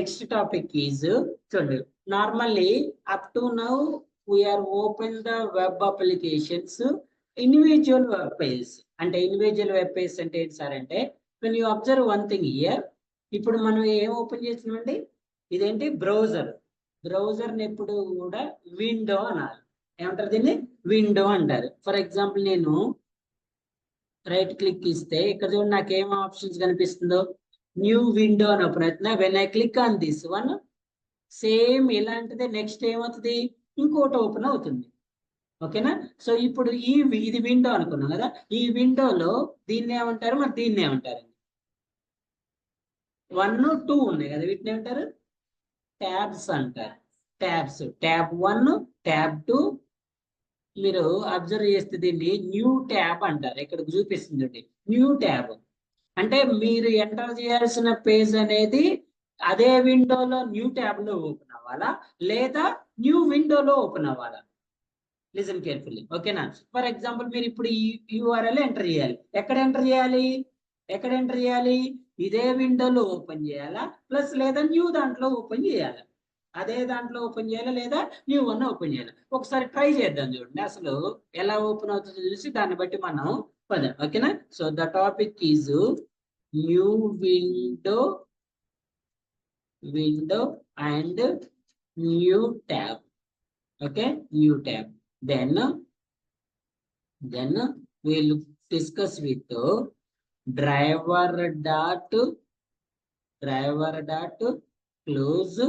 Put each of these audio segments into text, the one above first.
Next topic is normally up to now we are open the web applications individual web page and individual web page అంటే when you observe one thing here ఇప్పుడు మనం ఏం open చేస్తున్నామండి ఇదేంటి browser ని ఎప్పుడు కూడా window అనాలి ఏమంటారు దీన్ని విండో అంటారు ఫర్ ఎగ్జాంపుల్ నేను రైట్ క్లిక్ ఇస్తే ఇక్కడ చూడండి నాకు ఏం ఆప్షన్స్ కనిపిస్తుందో న్యూ విండో అని ఓపెన్ అవుతుందా when I click on this one same ఇలాంటిదే నెక్స్ట్ ఏమవుతుంది ఇంకోటి ఓపెన్ అవుతుంది ఓకేనా సో ఇప్పుడు ఇది విండో అనుకున్నాం కదా ఈ విండోలో దీన్ని ఏమంటారు మరి దీన్ని ఏమంటారు 1 2 ఉన్నాయి కదా వీటిని ఏమంటారు ట్యాబ్స్ అంటారు ట్యాబ్స్ ట్యాబ్ 1 ట్యాబ్ 2 మీరు అబ్జర్వ్ చేస్తే దీన్ని న్యూ ట్యాబ్ అంటారు ఇక్కడ చూపిస్తుంది న్యూ ట్యాబ్ అంటే మీరు ఎంటర్ చేయాల్సిన పేజ్ అనేది అదే విండోలో న్యూ ట్యాబ్ లో ఓపెన్ అవ్వాలా లేదా న్యూ విండోలో ఓపెన్ అవ్వాలా లిసన్ కేర్ఫుల్లీ ఓకేనా ఫర్ ఎగ్జాంపుల్ మీరు ఇప్పుడు ఈ యూఆర్ఎల్ ఎంటర్ చేయాలి ఎక్కడ ఎంటర్ చేయాలి ఇదే విండోలో ఓపెన్ చేయాలా ప్లస్ లేదా న్యూ దాంట్లో ఓపెన్ చేయాలా అదే దాంట్లో ఓపెన్ చేయాలా లేదా న్యూ వన్ ఓపెన్ చేయాలి ఒకసారి ట్రై చేద్దాం చూడండి అసలు ఎలా ఓపెన్ అవుతుందో చూసి దాన్ని బట్టి మనం పదాం ఓకేనా so the topic is new window and new tab okay new tab then we'll discuss with driver dot close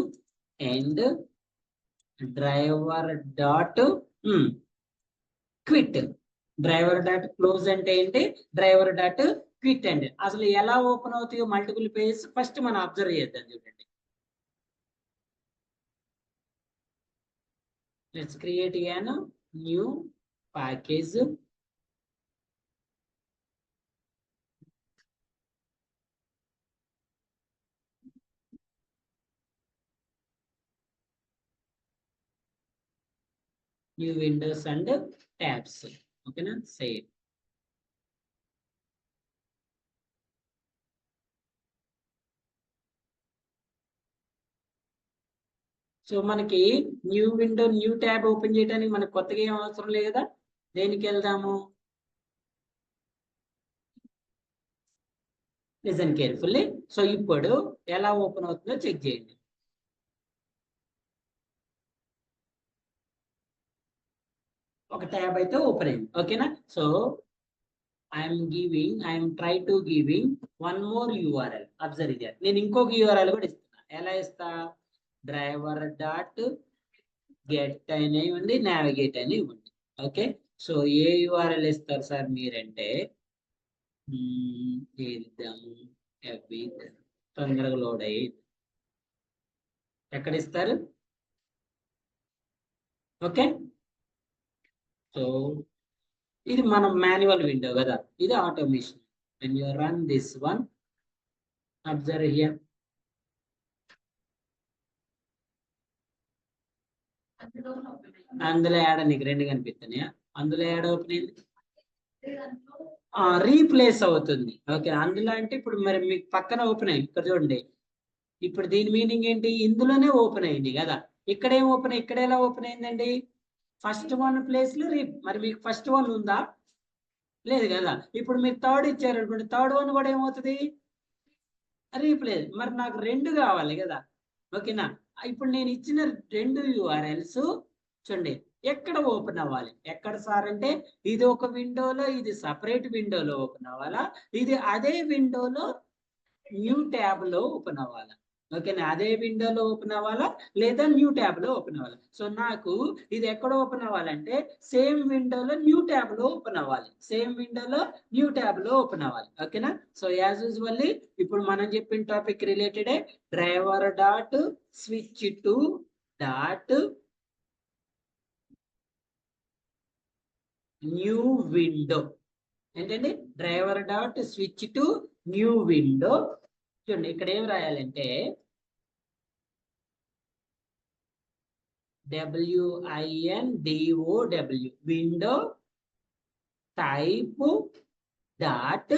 and driver dot quit driver dot close అంటే ఏంటి driver dot quit అంటే అసలు ఎలా ఓపెన్ అవుతాయో మల్టిపుల్ పేజెస్ ఫస్ట్ మనం observe చేద్దాం చూడండి let's create a new package new windows and tabs okay na save so మనకి new window new tab open చేయడానికి మనకు కొత్తగా ఏం అవసరం లేదు కదా దేనికి వెళ్దాము లిసన్ కేర్ఫుల్లీ సో ఇప్పుడు ఎలా ఓపెన్ అవుతుందో చెక్ చేయండి ఒక ట్యాబ్ అయితే ఓపెన్ అయింది ఓకేనా so I'm try to giving one more URL observe ఇది నేను ఇంకొక యూఆర్ఎల్ కూడా ఇస్తున్నా ఎలా ఇస్తా డ్రైవర్ డాట్ గెట్ అని ఇవ్వండి నావిగేట్ అని ఇవ్వండి ఓకే సో ఏ యూఆర్ఎల్ ఇస్తారు సార్ మీరంటే ఇద్దాము తొందరగా లోడ్ అయ్యి ఎక్కడ ఇస్తారు ఓకే సో ఇది మనం మాన్యువల్ విండో కదా ఇది automation when you run this one observe here అందులో యాడ్ నీకు రెండు కనిపిస్తున్నాయా అందులో యాడ్ ఓపెన్ అయింది రీప్లేస్ అవుతుంది ఓకే అందులో అంటే ఇప్పుడు మరి మీకు పక్కన ఓపెన్ అయ్యింది ఇక్కడ చూడండి ఇప్పుడు దీని మీనింగ్ ఏంటి ఇందులోనే ఓపెన్ అయింది కదా ఇక్కడేం ఓపెన్ ఇక్కడ ఎలా ఓపెన్ అయిందండి ఫస్ట్ వన్ ప్లేస్ లో మరి మీకు ఫస్ట్ వన్ ఉందా లేదు కదా ఇప్పుడు మీరు థర్డ్ ఇచ్చారు అనుకోండి థర్డ్ వన్ కూడా ఏమవుతుంది రీప్లేస్ మరి నాకు రెండు కావాలి కదా ఓకేనా ఇప్పుడు నేను ఇచ్చిన రెండు యూఆర్ఎల్స్ చూడండి ఎక్కడ ఓపెన్ అవ్వాలి ఎక్కడ సార్ అంటే ఇది ఒక విండోలో ఇది సపరేట్ విండోలో ఓపెన్ అవ్వాలా ఇది అదే విండోలో న్యూ ట్యాబ్ లో ఓపెన్ అవ్వాలా ఓకేనా అదే విండోలో ఓపెన్ అవ్వాలా లేదా న్యూ ట్యాబ్ లో ఓపెన్ అవ్వాలి సో నాకు ఇది ఎక్కడ ఓపెన్ అవ్వాలంటే సేమ్ విండోలో న్యూ ట్యాబ్ లో ఓపెన్ అవ్వాలి సేమ్ విండోలో న్యూ ట్యాబ్ లో ఓపెన్ అవ్వాలి ఓకేనా సో యాజ్ యూజువల్లీ ఇప్పుడు మనం చెప్పిన topic related driver dot switch to dot new window ఏంటండి driver dot switch to new window చూడండి ఇక్కడ ఏం రాయాలంటే WINDOW window type dot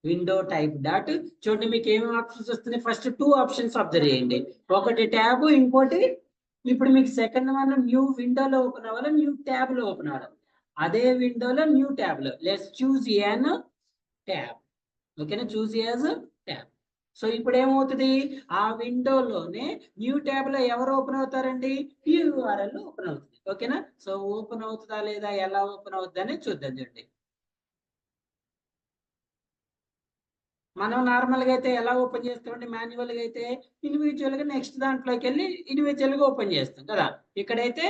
window type dot. చూడండి మీకు ఏమేమి ఆప్షన్స్ వస్తున్నాయి. ఫస్ట్ 2 ఆప్షన్స్ అబ్జర్వ్ చేయండి. ఒకటి ట్యాబ్, ఇంకోటి ఇప్పుడు మీకు సెకండ్ వన్ న్యూ విండోలో ఓపెన్ అవ్వాలి, న్యూ ట్యాబ్ లో ఓపెన్ అవ్వాలి. అదే విండోలో న్యూ ట్యాబ్ లో లెట్స్ చూస్ ఎన్ ట్యాబ్. ఓకేనా, చూస్ యాజ్ ట్యాబ్. సో ఇప్పుడు ఏమవుతుంది, ఆ విండోలోనే న్యూ ట్యాబ్ లో ఎవరు ఓపెన్ అవుతారండి, యూఆర్ఎల్ ఓపెన్ అవుతుంది. ఓకేనా, సో ఓపెన్ అవుతుందా లేదా, ఎలా ఓపెన్ అవుతుందని చూద్దాం. చూడండి, మనం నార్మల్ గా అయితే ఎలా ఓపెన్ చేస్తామండి, మాన్యువల్ గా అయితే ఇండివిజువల్ గా నెక్స్ట్ దాంట్లోకి వెళ్ళి ఇండివిజువల్ గా ఓపెన్ చేస్తాం కదా. ఇక్కడైతే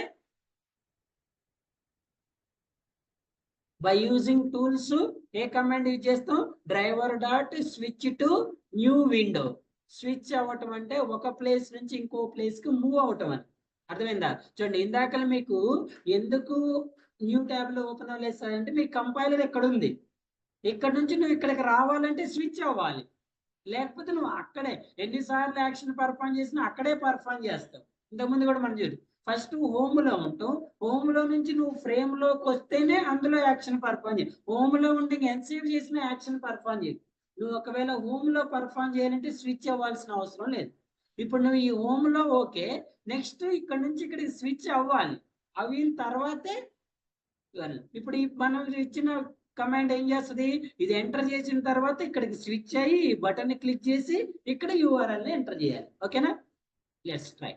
బై యూజింగ్ టూల్స్ ఏ కమాండ్ యూజ్ చేస్తాం, driver dot switch to new window. Switch అవ్వటం అంటే ఒక ప్లేస్ నుంచి ఇంకో ప్లేస్ కి మూవ్ అవటం అని అర్థమైందా. చూడండి, ఇందాక మీకు ఎందుకు న్యూ ట్యాబ్ లో ఓపెన్ అవ్వలేదు సార్ అంటే, మీ కంపైలర్ ఎక్కడ ఉంది, ఇక్కడ నుంచి నువ్వు ఇక్కడికి రావాలంటే స్విచ్ అవ్వాలి. లేకపోతే నువ్వు అక్కడే ఎన్నిసార్లు యాక్షన్ పర్ఫామ్ చేసినా అక్కడే పర్ఫామ్ చేస్తావు. ఇంతకుముందు కూడా మనం చూడు, ఫస్ట్ హోమ్ లో ఉంటావు, హోమ్ లో నుంచి నువ్వు ఫ్రేమ్ లోకి వస్తేనే అందులో యాక్షన్ పర్ఫామ్ చేయి. హోమ్ లో ఉండి ఎంతసేపు చేసిన యాక్షన్ పర్ఫామ్ చేయి. నువ్వు ఒకవేళ హోమ్ లో పర్ఫామ్ చేయాలంటే స్విచ్ అవ్వాల్సిన అవసరం లేదు. ఇప్పుడు నువ్వు ఈ హోమ్ లో ఓకే, నెక్స్ట్ ఇక్కడ నుంచి ఇక్కడికి స్విచ్ అవ్వాలి. అయిన తర్వాతే ఇప్పుడు మనం ఇచ్చిన కమాండ్ ఏం చేస్తుంది, ఇది ఎంటర్ చేసిన తర్వాత ఇక్కడికి స్విచ్ అయ్యి బటన్ ని క్లిక్ చేసి ఇక్కడ యూఆర్ఎల్ ని ఎంటర్ చేయాలి. ఓకేనా, let's try.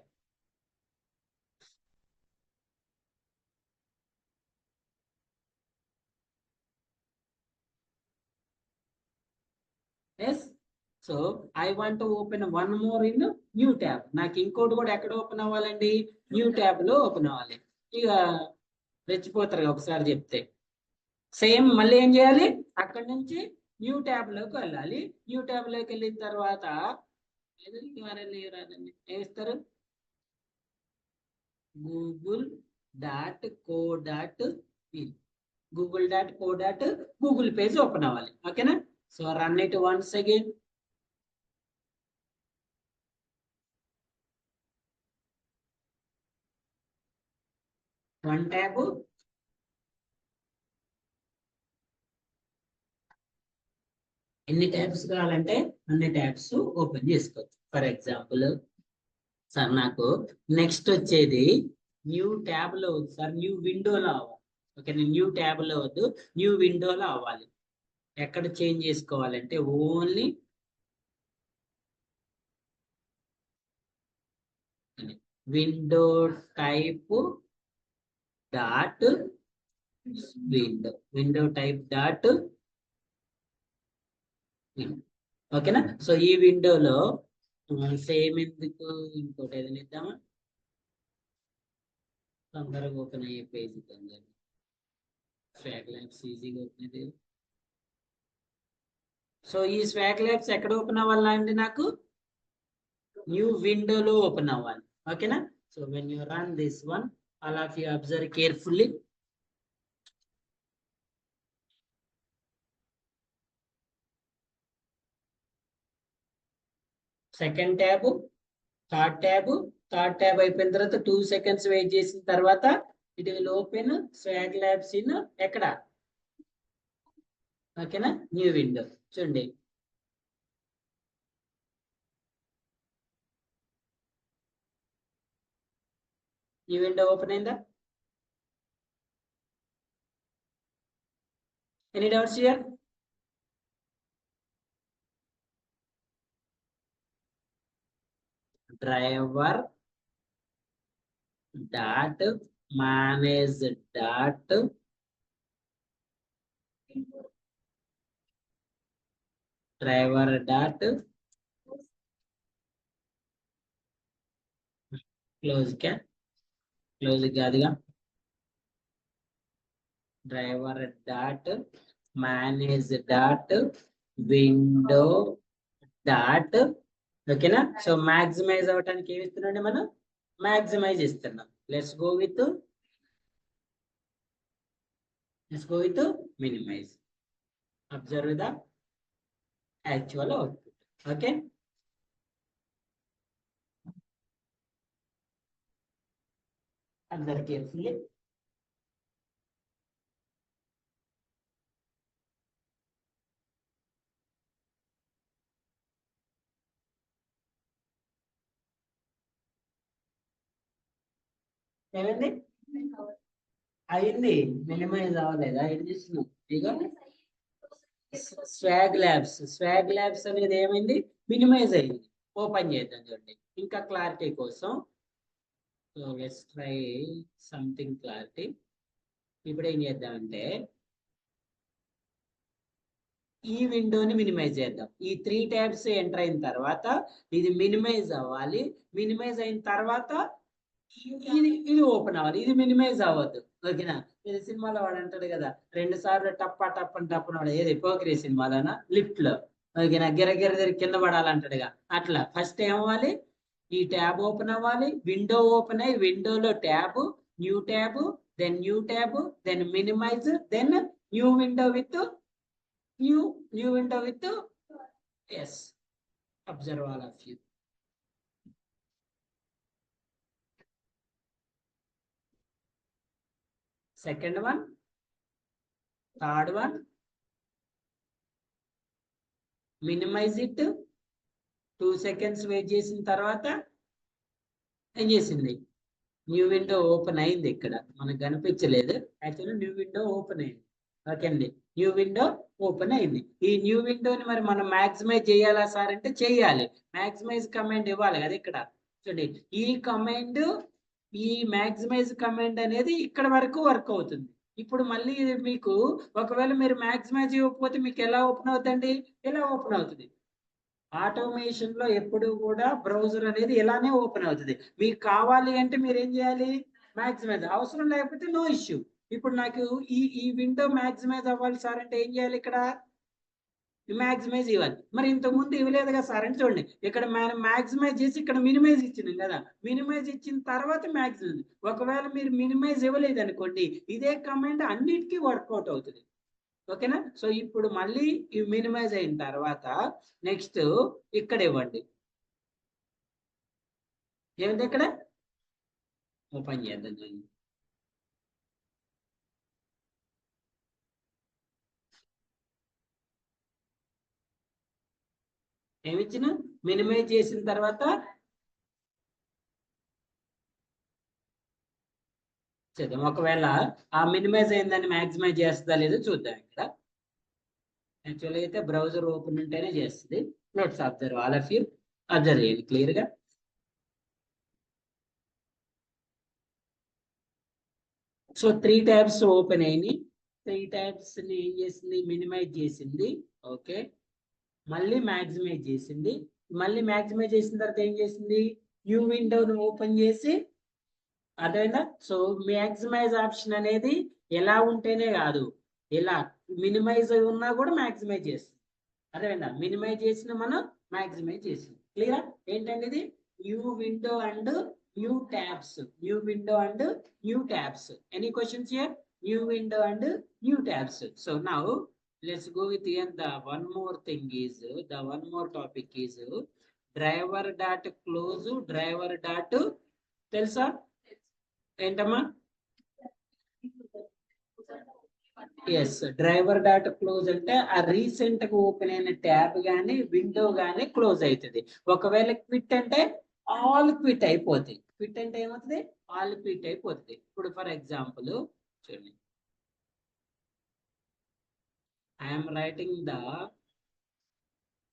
Yes, so I want to open one more in new tab. నాకు ఇంకోటి కూడా ఎక్కడ ఓపెన్ అవ్వాలండి, న్యూ ట్యాబ్ లో ఓపెన్ అవ్వాలి. ఇక రెచ్చిపోతారు ఒకసారి చెప్తే. సేమ్ మళ్ళీ ఏం చేయాలి, అక్కడ నుంచి న్యూ ట్యాబ్ లోకి వెళ్ళాలి. న్యూ ట్యాబ్ లోకి వెళ్ళిన తర్వాత ఏమిస్తారు, Google dot co dot in. Google dot co dot Google page open అవ్వాలి. ఓకేనా, so run it once again. One tab, ఎన్ని ట్యాబ్స్ కావాలంటే అన్ని ట్యాబ్స్ ఓపెన్ చేసుకోవచ్చు. ఫర్ ఎగ్జాంపుల్ సార్ నాకు నెక్స్ట్ వచ్చేది న్యూ ట్యాబ్ లో వద్దు సార్, న్యూ విండోలో అవ్వాలి. ఓకే, న్యూ ట్యాబ్ లో వద్దు, న్యూ విండోలో అవ్వాలి. ఎక్కడ చేంజ్ చేసుకోవాలంటే only window type dot window type dot. ఓకేనా, సో ఈ విండోలో సేమ్ ఎందుకు ఇంకోటి ఏదైనా ఇద్దామా, తొందరగా ఓపెన్ అయ్యే పేజ్ ఇద్దాం. స్వాగ్ ల్యాబ్స్ ఈజీగా ఓపెన్ అయితే. సో ఈ స్వాగ్ ల్యాబ్స్ ఎక్కడ ఓపెన్ అవ్వాలండి, నాకు న్యూ విండోలో ఓపెన్ అవ్వాలి. ఓకేనా, so when you run this one, all of you observe carefully. Second tab, third tab అయిపోయిన తర్వాత 2 సెకండ్స్ వెయిట్ చేసిన తర్వాత it will open swag labs in ఎక్కడ, ఓకేనా, న్యూ విండో. చూడండి, ఈ విండో ఓపెన్ అయిందా? Any doubts here? Driver dot manage dot driver dot close కాదుగా, driver dot manage dot window dot. ఓకేనా, సో మాక్సిమైజ్ అవడానికి ఏమి ఇస్తున్నాండి, మనం మాక్సిమైజ్ ఇస్తున్నాం. Let's go with minimize. Observe the actual output. Okay, observe carefully. ఏమైంది? అయింది, మినిమైజ్ అవ్వలేదా? ఏం చేస్తున్నాం ఇక స్వాగ్ ల్యాబ్స్ అనేది ఏమైంది? మినిమైజ్ అయింది. ఓపెన్ చేద్దాం చూడండి ఇంకా క్లారిటీ కోసం. So let's try something clarity. ఇప్పుడు ఏం చేద్దామంటే ఈ విండోని మినిమైజ్ చేద్దాం. ఈ 3 ట్యాబ్స్ ఎంటర్ అయిన తర్వాత ఇది మినిమైజ్ అవ్వాలి. మినిమైజ్ అయిన తర్వాత ఇది ఓపెన్ అవ్వాలి. ఇది మినిమైజ్ అవ్వద్దు. ఓకేనా? ఇది సినిమాలో వాడు అంటాడు కదా, 2 సార్లు టప్ప టప్పని టప్పని ఏది పోకిరి సినిమాలోనా లిఫ్ట్ లో, ఓకేనా, గిర కింద పడాలంటాడుగా. అట్లా ఫస్ట్ ఏమవ్వాలి? ఈ ట్యాబ్ ఓపెన్ అవ్వాలి. విండో ఓపెన్ అయ్యి విండోలో tab, new tab, then new tab, then minimize, then new window with new window with yes, observe all of you. Second one, third one, minimize it. 2 seconds wait చేసిన తర్వాత ఏం చేసింది? New window open అయింది. ఇక్కడ మనకు కనిపించలేదు, actually new window open అయింది. Okay అండి, న్యూ విండో ఓపెన్ అయింది. ఈ న్యూ విండోని మరి మనం మ్యాక్సిమైజ్ చేయాలా సార్ అంటే చేయాలి. మ్యాక్సిమైజ్ కమాండ్ ఇవ్వాలి కదా. ఇక్కడ చూడండి, ఈ కమాండ్, ఈ మ్యాక్సిమైజ్ కమాండ్ అనేది ఇక్కడ వరకు వర్క్ అవుతుంది. ఇప్పుడు మళ్ళీ మీకు ఒకవేళ మీరు మ్యాక్సిమైజ్ ఇవ్వకపోతే మీకు ఎలా ఓపెన్ అవుతుంది? ఎలా ఓపెన్ అవుతుంది? ఆటోమేషన్ లో ఎప్పుడు కూడా బ్రౌజర్ అనేది ఇలానే ఓపెన్ అవుతుంది. మీకు కావాలి అంటే మీరు ఏం చేయాలి? మ్యాక్సిమైజ్. అవసరం లేకపోతే నో ఇష్యూ. ఇప్పుడు నాకు ఈ విండో మ్యాక్సిమైజ్ అవ్వాలి సార్ అంటే ఏం చేయాలి? ఇక్కడ మ్యాక్సిమైజ్ ఇవ్వాలి. మరి ఇంతకు ముందు ఇవ్వలేదు కదా సార్ అంటే చూడండి, ఇక్కడ మనం మ్యాక్సిమైజ్ చేసి ఇక్కడ మినిమైజ్ ఇచ్చినాం కదా. మినిమైజ్ ఇచ్చిన తర్వాత మ్యాక్సిమైజ్. ఒకవేళ మీరు మినిమైజ్ ఇవ్వలేదు అనుకోండి, ఇదే కమాండ్ అన్నిటికీ వర్కౌట్ అవుతుంది. ఓకేనా? సో ఇప్పుడు మళ్ళీ ఈ మినిమైజ్ అయిన తర్వాత నెక్స్ట్ ఇక్కడ ఇవ్వండి. ఏమిటి ఇక్కడ? ఓపెన్ చేద్దాం. ఏమిచ్చిన? మినిమైజ్ చేసిన తర్వాత చేద్దాం. ఒకవేళ ఆ మినిమైజ్ అయిందని మ్యాక్సిమైజ్ చేస్తుందా లేదో చూద్దాం. ఇక్కడ యాక్చువల్గా అయితే బ్రౌజర్ ఓపెన్ ఉంటేనే చేస్తుంది. Notes observe all of you, observe చేయండి క్లియర్ గా. సో 3 ట్యాబ్స్ ఓపెన్ అయినాయి. 3 ట్యాబ్స్ ని ఏం చేసింది? మినిమైజ్ చేసింది. ఓకే, మళ్ళీ మ్యాక్సిమైజ్ చేసింది. మళ్ళీ మ్యాక్సిమైజ్ చేసిన తర్వాత ఏం చేసింది? న్యూ విండోను ఓపెన్ చేసి, అదేనా? సో మ్యాక్సిమైజ్ ఆప్షన్ అనేది ఎలా ఉంటేనే కాదు, ఎలా మినిమైజ్ ఉన్నా కూడా మ్యాక్సిమైజ్ చేస్తుంది. అదేనా? మినిమైజ్ చేసిన మనం మ్యాక్సిమైజ్ చేసింది. క్లియరా? ఏంటంటే ఇది new window and new tabs. New window and new tabs. Any questions here? New window and new tabs. So now let's go with here. The one more thing is, the one more topic is driver dot close, driver dot తెలుసా ఏంటమ్మా? Yes, driver dot close అంటే ఆ recent గా open అయిన tab గానీ window గానీ close అవుతుంది. ఒకవేళ క్విట్ అంటే ఆల్ క్విట్ అయిపోతాయి. క్విట్ అంటే ఏమవుతుంది? ఆల్ క్విట్ అయిపోతుంది. ఇప్పుడు ఫర్ ఎగ్జాంపుల్ చూడండి, ఐఎమ్ రైటింగ్ ద,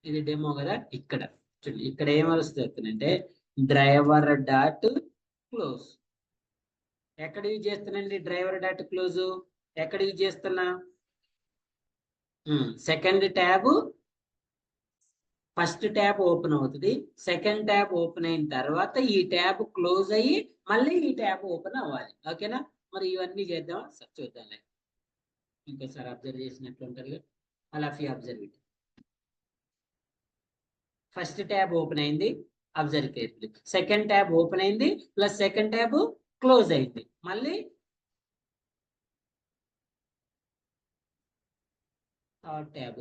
ఇది డెమో కదా. ఇక్కడ చూడండి, ఇక్కడ ఏమొస్తుంది అంటే డ్రైవర్ డాట్ క్లోజ్. ఎక్కడ యూజ్ చేస్తానండి డ్రైవర్ డాట్ క్లోజ్? ఎక్కడ యూజ్ చేస్తున్నా? Second tab, first tab open అవుతుంది. సెకండ్ ట్యాబ్ ఓపెన్ అయిన తర్వాత ఈ ట్యాబ్ క్లోజ్ అయ్యి మళ్ళీ ఈ ట్యాబ్ ఓపెన్ అవ్వాలి. ఓకేనా? మరి ఇవన్నీ చేద్దామా? చూద్దాం. ఇంకోసారి అబ్జర్వ్ చేసినట్లు ఉంటుంది. అలా observe it. First tab open అయింది, observe carefully. Second tab open అయింది ప్లస్ సెకండ్ ట్యాబ్ క్లోజ్ అయింది. మళ్ళీ థర్డ్ ట్యాబ్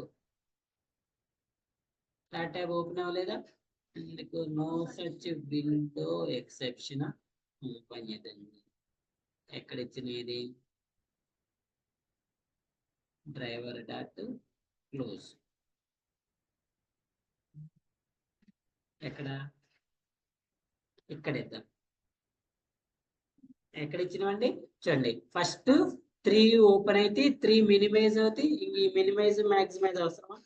ఓపెన్ అవ్వలేదా? ఎందుకు? No such window exception. Open చేద్దాం. ఎక్కడ ఇచ్చినది? Driver dot close. ఎక్కడ? ఇక్కడ ఇద్దాం. ఎక్కడ ఇచ్చినవండి చూడండి, ఫస్ట్ 3 ఓపెన్ అయితే 3 మినిమైజ్ అవుతాయి. ఈ మినిమైజ్ మాక్సిమైజ్ అవసరమా?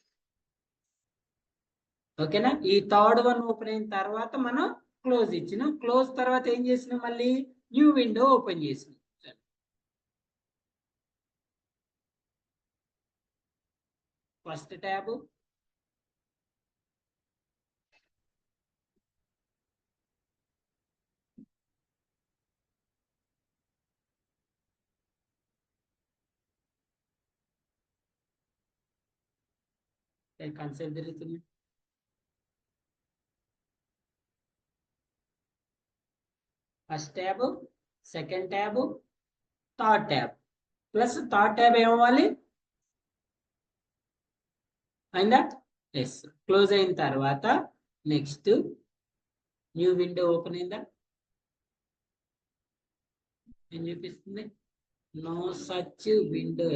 ఓకేనా. ఈ థర్డ్ వన్ ఓపెన్ అయిన తర్వాత మనం క్లోజ్ ఇచ్చినాం. క్లోజ్ తర్వాత ఏం చేసినాం, మళ్ళీ న్యూ విండో ఓపెన్ చేసినాం. ఫస్ట్ ట్యాబ్, కాన్సెప్ట్ జరుగుతుంది. First tab, second tab, third tab, plus third tab ఏమవ్వాలి అయిందా? ఎస్. క్లోజ్ అయిన తర్వాత నెక్స్ట్ న్యూ విండో ఓపెన్ అయిందా? ఏం చూపిస్తుంది? No such window,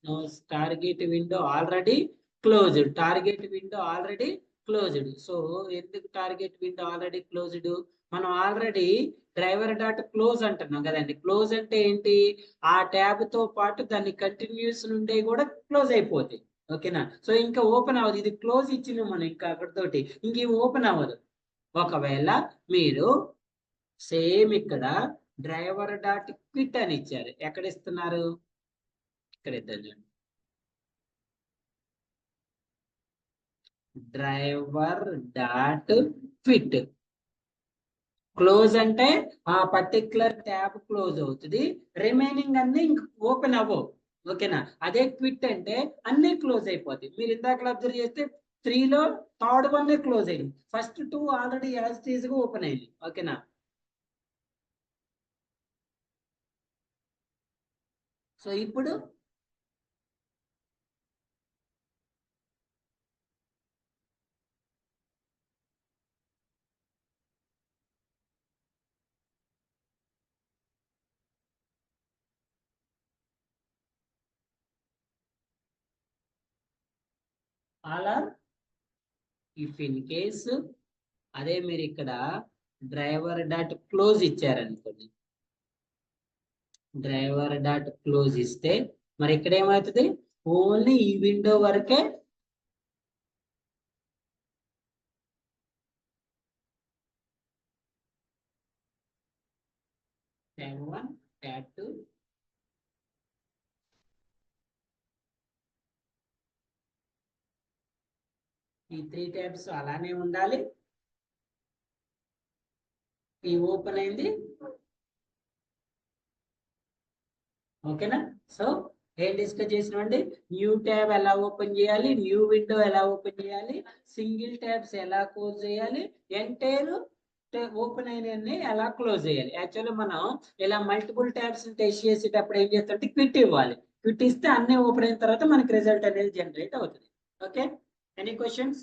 no target window already closed. Target window already closed. So ఎందుకు target window already closed? మనం already driver dot close అంటున్నాం కదండి. క్లోజ్ అంటే ఏంటి? ఆ ట్యాబ్ తో పాటు దాన్ని కంటిన్యూస్ నుండి కూడా క్లోజ్ అయిపోతాయి. ఓకేనా. సో ఇంకా ఓపెన్ అవ్వదు. ఇది క్లోజ్ ఇచ్చినాం మనం, ఇంకా అక్కడితోటి ఇంక ఓపెన్ అవ్వదు. ఒకవేళ మీరు సేమ్ ఇక్కడ డ్రైవర్ డాట్ క్విట్ అని ఇచ్చారు. ఎక్కడ ఇస్తున్నారు? ఇక్కడ ఇద్దాం. Driver dot quit. క్లోజ్ అంటే ఆ పర్టికులర్ ట్యాబ్ క్లోజ్ అవుతుంది, రిమైనింగ్ అన్ని ఇంక ఓపెన్ అవ్వవు. ఓకేనా. అదే క్విట్ అంటే అన్ని క్లోజ్ అయిపోతాయి. మీరు ఇందాక అబ్జర్వ్ చేస్తే 3లో థర్డ్ వన్ క్లోజ్ అయింది, first 2 already as it is గా ఓపెన్ అయింది. ఓకేనా. సో ఇప్పుడు all or if in case, అదే మీరు ఇక్కడ డ్రైవర్ డాట్ క్లోజ్ ఇచ్చారనుకోండి, డ్రైవర్ డాట్ క్లోజ్ ఇస్తే మరి ఇక్కడ ఏమవుతుంది? ఓన్లీ ఈ విండో వరకే ట్యాబ్ 1, ట్యాబ్ 2, ఈ 3 ట్యాబ్స్ అలానే ఉండాలి. ఈ ఓపెన్ అయింది. ఓకేనా. సో ఏం డిస్కస్ చేసినామండి? న్యూ ట్యాబ్ ఎలా ఓపెన్ చేయాలి, న్యూ విండో ఎలా ఓపెన్ చేయాలి, సింగిల్ ట్యాబ్స్ ఎలా క్లోజ్ చేయాలి, ఎంటైర్ ఓపెన్ అయినన్ని ఎలా క్లోజ్ చేయాలి. యాక్చువల్లీ మనం ఇలా మల్టిపుల్ ట్యాబ్స్ టెస్ట్ చేసేటప్పుడు ఏం చేస్తుంటే క్విట్ ఇవ్వాలి. క్విట్ ఇస్తే అన్ని ఓపెన్ అయిన తర్వాత మనకి రిజల్ట్ అనేది జనరేట్ అవుతుంది. ఓకే. Any questions?